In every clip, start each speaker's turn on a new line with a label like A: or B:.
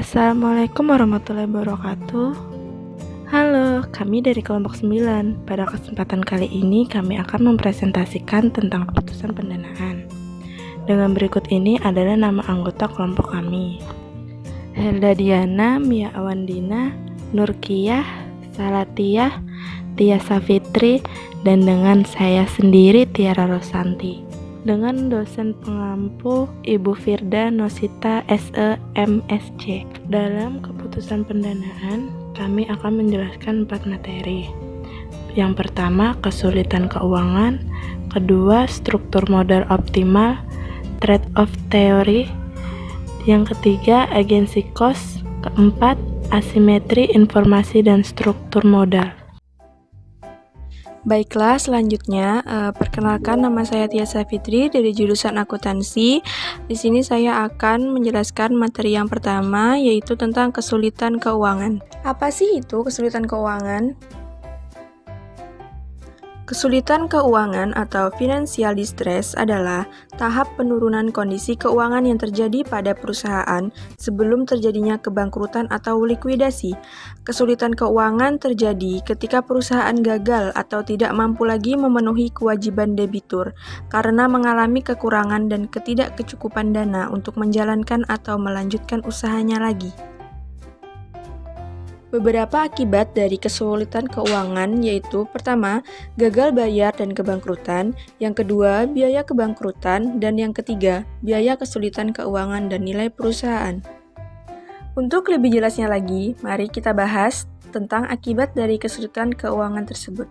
A: Assalamualaikum warahmatullahi wabarakatuh. Halo, kami dari kelompok 9. Pada kesempatan kali ini kami akan mempresentasikan tentang keputusan pendanaan. Dengan berikut ini adalah nama anggota kelompok kami: Helda Diana, Mia Awandina, Nurkiyah, Salatiyah, Tia Safitri, dan dengan saya sendiri, Tiara Rosanti. Dengan dosen pengampu Ibu Firda Nosita SE MSc. Dalam keputusan pendanaan, kami akan menjelaskan 4 materi. Yang pertama, kesulitan keuangan. Kedua, struktur modal optimal, trade-off theory. Yang ketiga, agensi cost. Keempat, asimetri informasi dan struktur modal. Baiklah, selanjutnya perkenalkan, nama saya Tia Safitri dari jurusan akuntansi. Di sini saya akan menjelaskan materi yang pertama, yaitu tentang kesulitan keuangan. Apa sih itu kesulitan keuangan? Kesulitan keuangan atau financial distress adalah tahap penurunan kondisi keuangan yang terjadi pada perusahaan sebelum terjadinya kebangkrutan atau likuidasi. Kesulitan keuangan terjadi ketika perusahaan gagal atau tidak mampu lagi memenuhi kewajiban debitur karena mengalami kekurangan dan ketidakcukupan dana untuk menjalankan atau melanjutkan usahanya lagi. Beberapa akibat dari kesulitan keuangan yaitu: pertama, gagal bayar dan kebangkrutan, yang kedua, biaya kebangkrutan, dan yang ketiga, biaya kesulitan keuangan dan nilai perusahaan. Untuk lebih jelasnya lagi, mari kita bahas tentang akibat dari kesulitan keuangan tersebut.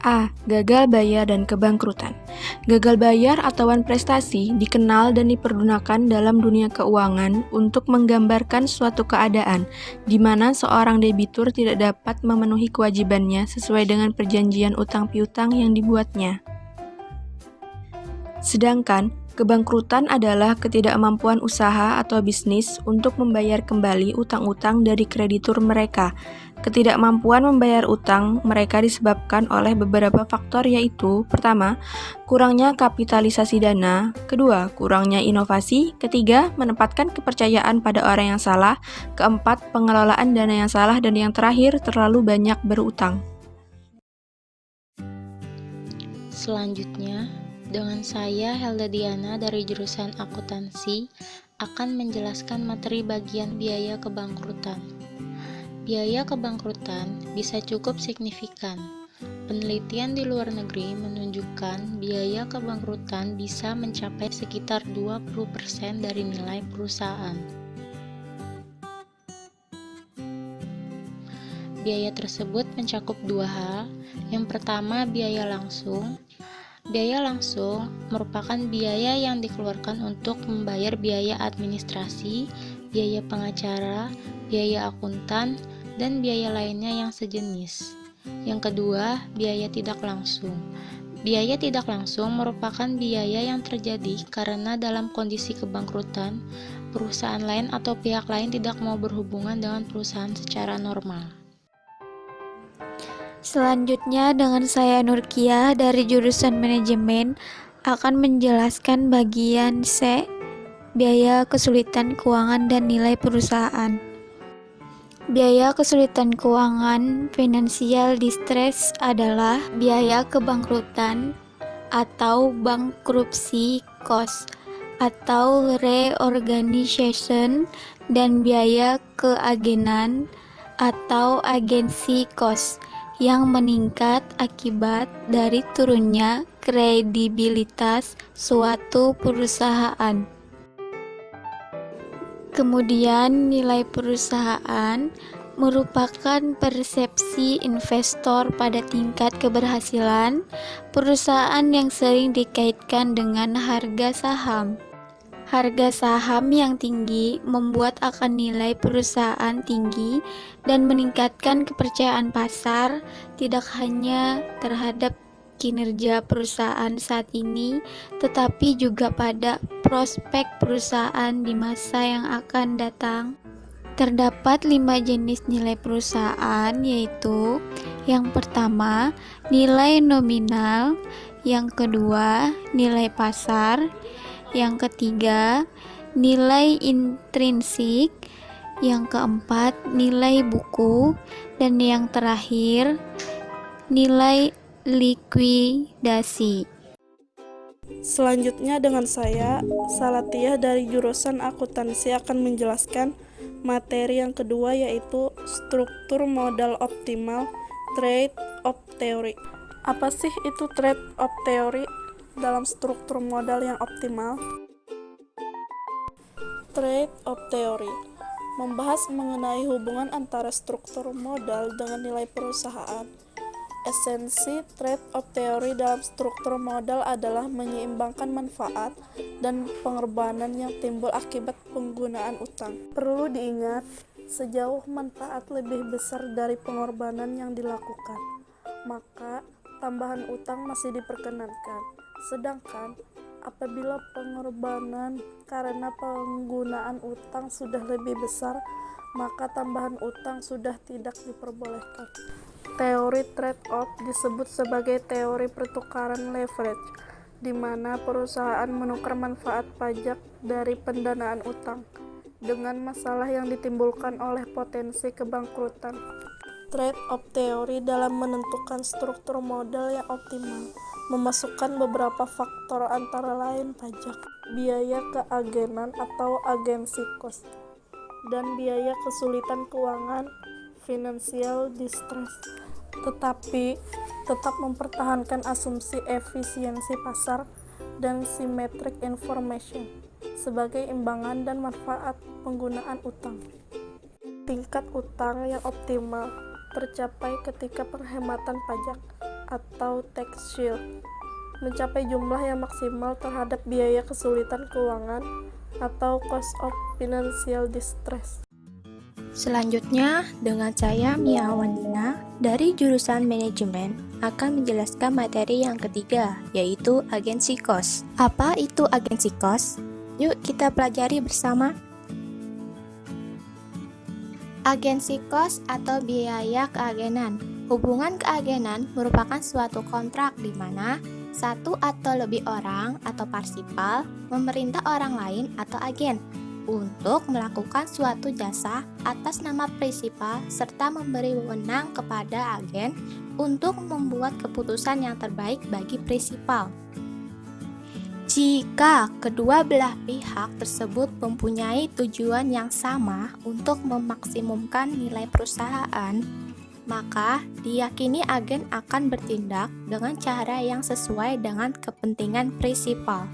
A: A. Gagal bayar dan kebangkrutan. Gagal bayar atau prestasi dikenal dan dipergunakan dalam dunia keuangan untuk menggambarkan suatu keadaan di mana seorang debitur tidak dapat memenuhi kewajibannya sesuai dengan perjanjian utang piutang yang dibuatnya. Sedangkan kebangkrutan adalah ketidakmampuan usaha atau bisnis untuk membayar kembali utang-utang dari kreditur mereka. Ketidakmampuan membayar utang mereka disebabkan oleh beberapa faktor, yaitu: pertama, kurangnya kapitalisasi dana, kedua, kurangnya inovasi, ketiga, menempatkan kepercayaan pada orang yang salah, keempat, pengelolaan dana yang salah, dan yang terakhir, terlalu banyak berutang.
B: Selanjutnya, dengan saya Helda Diana dari jurusan akuntansi akan menjelaskan materi bagian biaya kebangkrutan. Biaya kebangkrutan bisa cukup signifikan. Penelitian di luar negeri menunjukkan biaya kebangkrutan bisa mencapai sekitar 20% dari nilai perusahaan. Biaya tersebut mencakup dua hal. Yang pertama, biaya langsung. Biaya langsung merupakan biaya yang dikeluarkan untuk membayar biaya administrasi, biaya pengacara, biaya akuntan, dan biaya lainnya yang sejenis. Yang kedua, biaya tidak langsung. Biaya tidak langsung merupakan biaya yang terjadi karena dalam kondisi kebangkrutan, perusahaan lain atau pihak lain tidak mau berhubungan dengan perusahaan secara normal.
C: Selanjutnya, dengan saya Nurkiyah dari jurusan manajemen akan menjelaskan bagian C, biaya kesulitan keuangan dan nilai perusahaan. Biaya kesulitan keuangan financial distress adalah biaya kebangkrutan atau bankruptcy cost atau reorganization dan biaya keagenan atau agency cost yang meningkat akibat dari turunnya kredibilitas suatu perusahaan. Kemudian, nilai perusahaan merupakan persepsi investor pada tingkat keberhasilan perusahaan yang sering dikaitkan dengan harga saham. Harga saham yang tinggi membuat akan nilai perusahaan tinggi dan meningkatkan kepercayaan pasar tidak hanya terhadap kinerja perusahaan saat ini, tetapi juga pada prospek perusahaan di masa yang akan datang. Terdapat 5 jenis nilai perusahaan, yaitu: yang pertama, nilai nominal, yang kedua, nilai pasar, yang ketiga, nilai intrinsik, yang keempat nilai buku, dan yang terakhir nilai likuidasi.
A: Selanjutnya dengan saya, Salatiah dari jurusan akuntansi akan menjelaskan materi yang kedua, yaitu struktur modal optimal, trade-off theory. Apa sih itu trade-off theory dalam struktur modal yang optimal? Trade-off theory membahas mengenai hubungan antara struktur modal dengan nilai perusahaan. Esensi trade-off theory dalam struktur modal adalah menyeimbangkan manfaat dan pengorbanan yang timbul akibat penggunaan utang. Perlu diingat, sejauh manfaat lebih besar dari pengorbanan yang dilakukan, maka tambahan utang masih diperkenankan. Sedangkan apabila pengorbanan karena penggunaan utang sudah lebih besar, maka tambahan utang sudah tidak diperbolehkan. Teori trade-off disebut sebagai teori pertukaran leverage, di mana perusahaan menukar manfaat pajak dari pendanaan utang dengan masalah yang ditimbulkan oleh potensi kebangkrutan. Trade-off teori dalam menentukan struktur modal yang optimal memasukkan beberapa faktor antara lain pajak, biaya keagenan atau agency cost, dan biaya kesulitan keuangan financial distress, tetapi tetap mempertahankan asumsi efisiensi pasar dan symmetric information sebagai imbangan dan manfaat penggunaan utang. Tingkat utang yang optimal tercapai ketika penghematan pajak atau tax shield mencapai jumlah yang maksimal terhadap biaya kesulitan keuangan atau cost of financial distress.
D: Selanjutnya, dengan saya Mia Wandina dari jurusan manajemen akan menjelaskan materi yang ketiga, yaitu agency cost. Apa itu agency cost? Yuk kita pelajari bersama. Agency cost atau biaya keagenan. Hubungan keagenan merupakan suatu kontrak di mana satu atau lebih orang atau parsipal memerintah orang lain atau agen untuk melakukan suatu jasa atas nama prinsipal serta memberi wewenang kepada agen untuk membuat keputusan yang terbaik bagi prinsipal. Jika kedua belah pihak tersebut mempunyai tujuan yang sama untuk memaksimumkan nilai perusahaan, maka diyakini agen akan bertindak dengan cara yang sesuai dengan kepentingan prinsipal.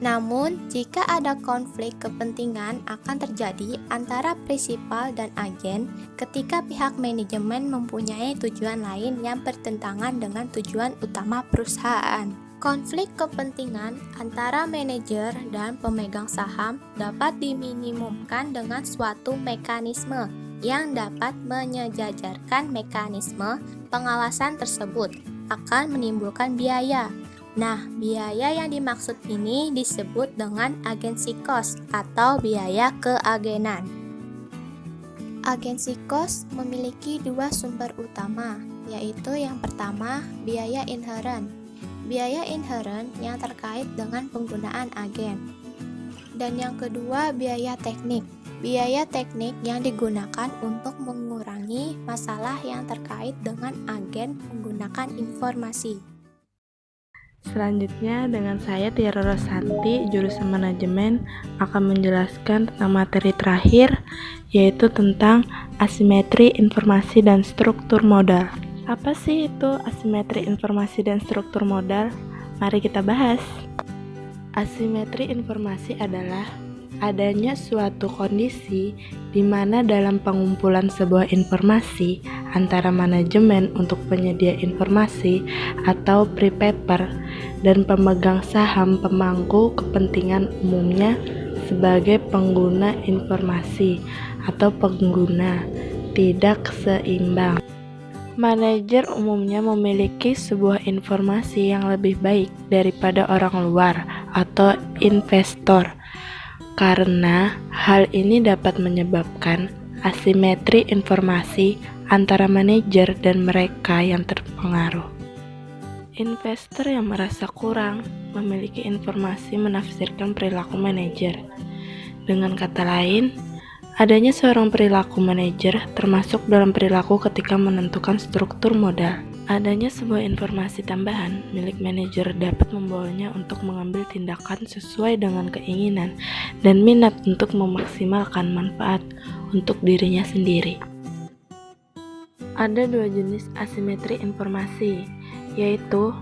D: Namun, jika ada konflik kepentingan akan terjadi antara prinsipal dan agen ketika pihak manajemen mempunyai tujuan lain yang bertentangan dengan tujuan utama perusahaan. Konflik kepentingan antara manajer dan pemegang saham dapat diminimumkan dengan suatu mekanisme yang dapat menyejajarkan mekanisme pengawasan tersebut akan menimbulkan biaya. Nah, biaya yang dimaksud ini disebut dengan agency cost atau biaya keagenan. Agency cost memiliki dua sumber utama, yaitu yang pertama, biaya inherent. Biaya inherent yang terkait dengan penggunaan agen. Dan yang kedua, biaya teknik. Biaya teknik yang digunakan untuk mengurangi masalah yang terkait dengan agen menggunakan informasi.
A: Selanjutnya dengan saya Tiara Rosanti, jurusan manajemen akan menjelaskan tentang materi terakhir, yaitu tentang asimetri informasi dan struktur modal. Apa sih itu asimetri informasi dan struktur modal? Mari kita bahas. Asimetri informasi adalah adanya suatu kondisi di mana dalam pengumpulan sebuah informasi antara manajemen untuk penyedia informasi atau prepaper dan pemegang saham pemangku kepentingan umumnya sebagai pengguna informasi atau pengguna tidak seimbang. Manajer umumnya memiliki sebuah informasi yang lebih baik daripada orang luar atau investor. Karena hal ini dapat menyebabkan asimetri informasi antara manajer dan mereka yang terpengaruh. Investor yang merasa kurang memiliki informasi menafsirkan perilaku manajer. Dengan kata lain, adanya seorang perilaku manajer termasuk dalam perilaku ketika menentukan struktur modal. Adanya sebuah informasi tambahan milik manajer dapat membawanya untuk mengambil tindakan sesuai dengan keinginan dan minat untuk memaksimalkan manfaat untuk dirinya sendiri. Ada dua jenis asimetri informasi, yaitu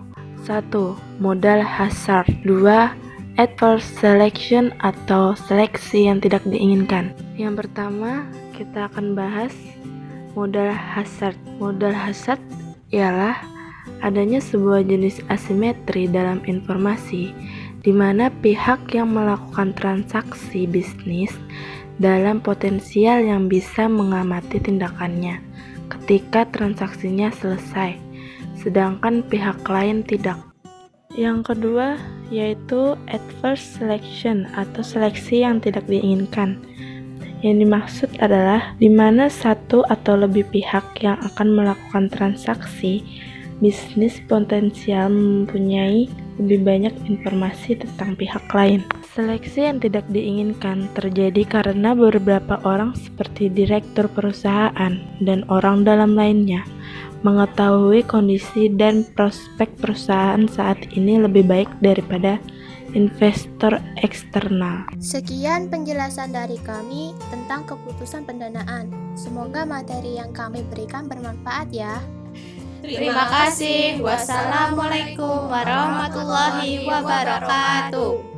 A: 1. Modal hazard, 2. Adverse selection atau seleksi yang tidak diinginkan. Yang pertama, kita akan bahas modal hazard. Modal hazard ialah adanya sebuah jenis asimetri dalam informasi di mana pihak yang melakukan transaksi bisnis dalam potensial yang bisa mengamati tindakannya ketika transaksinya selesai, sedangkan pihak lain tidak. Yang kedua yaitu adverse selection atau seleksi yang tidak diinginkan. Yang dimaksud adalah di mana satu atau lebih pihak yang akan melakukan transaksi bisnis potensial mempunyai lebih banyak informasi tentang pihak lain. Seleksi yang tidak diinginkan terjadi karena beberapa orang seperti direktur perusahaan dan orang dalam lainnya mengetahui kondisi dan prospek perusahaan saat ini lebih baik daripada investor eksternal.
D: Sekian penjelasan dari kami tentang keputusan pendanaan. Semoga materi yang kami berikan bermanfaat ya.
E: Terima kasih. Wassalamualaikum warahmatullahi wabarakatuh.